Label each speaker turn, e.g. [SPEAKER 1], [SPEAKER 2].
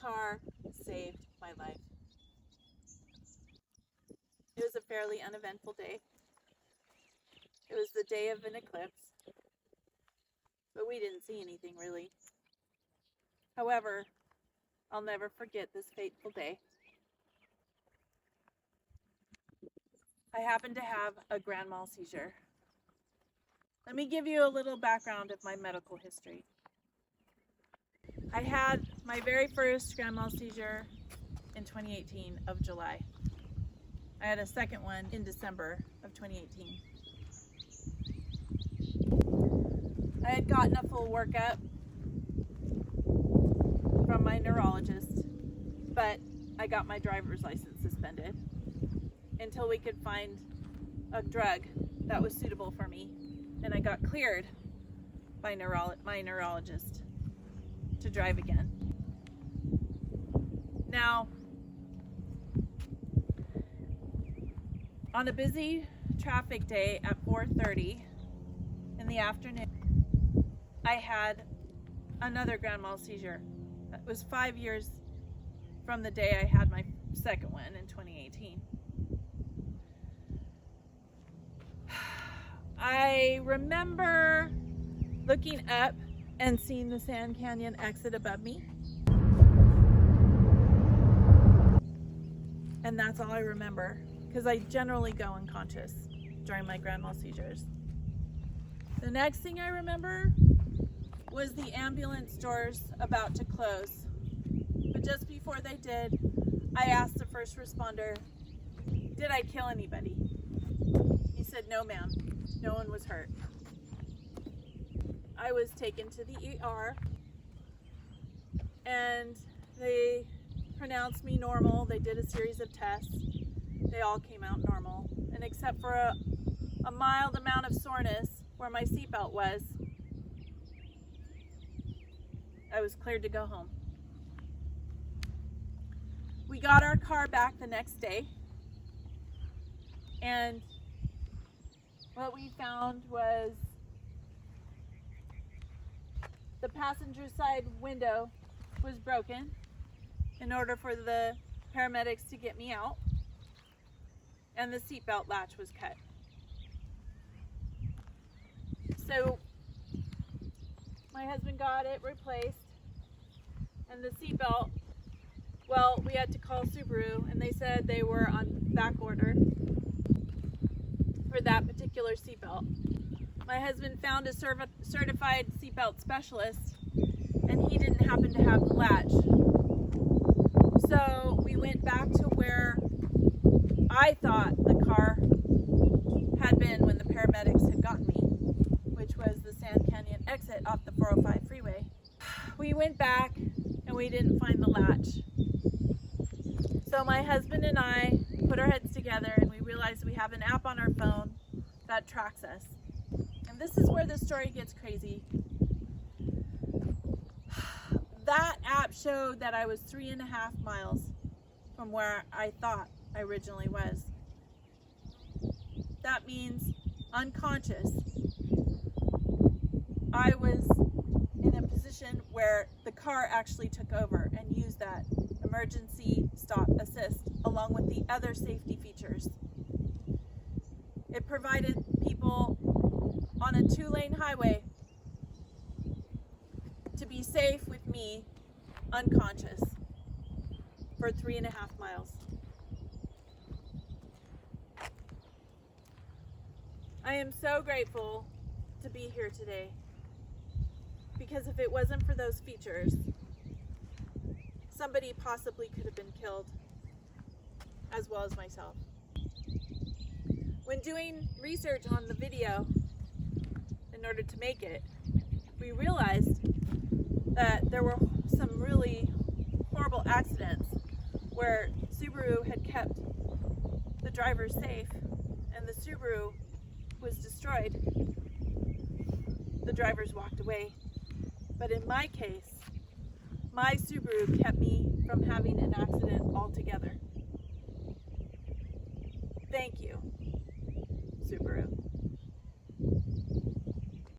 [SPEAKER 1] car saved my life. It was a fairly uneventful day. It was the day of an eclipse, but we didn't see anything really. However, I'll never forget this fateful day. I happened to have a grand mal seizure. Let me give you a little background of my medical history. I had my very first grand mal seizure in 2018 of July. I had a second one in December of 2018. I had gotten a full workup from my neurologist, but I got my driver's license suspended until we could find a drug that was suitable for me, and I got cleared by my neurologist to drive again. Now, on a busy traffic day at 4:30 in the afternoon, I had another grand mal seizure. It was 5 years from the day I had my second one in 2018. I remember looking up and seeing the Sand Canyon exit above me. And that's all I remember, because I generally go unconscious during my grand mal seizures. The next thing I remember was the ambulance doors about to close. But just before they did, I asked the first responder, "Did I kill anybody?" He said, "No, ma'am. No one was hurt." I was taken to the ER and they pronounced me normal. They did a series of tests. They all came out normal. And except for a mild amount of soreness where my seatbelt was, I was cleared to go home. We got our car back the next day, and what we found was the passenger side window was broken in order for the paramedics to get me out, and the seatbelt latch was cut. So my husband got it replaced, and the seatbelt, well, we had to call Subaru, and they said they were on back order for that particular seatbelt. My husband found a certified seatbelt specialist, and he didn't happen to have the latch. So we went back to where I thought the car had been when the paramedics had gotten me, which was the Sand Canyon exit off the 405 freeway. We went back and we didn't find the latch. So my husband and I put our heads together and we realized we have an app on our phone that tracks us. And this is where the story gets crazy. That app showed that I was 3.5 miles from where I thought I originally was. That means unconscious. I was in a position where the car actually took over and used that emergency stop assist along with the other safety features. It provided people on a 2-lane highway to be safe with me unconscious for 3.5 miles. I am so grateful to be here today, because if it wasn't for those features, somebody possibly could have been killed, as well as myself. When doing research on the video, in order to make it, we realized that there were some really horrible accidents where Subaru had kept the driver safe and the Subaru was destroyed. The drivers walked away. But in my case, my Subaru kept me from having an accident altogether. Thank you.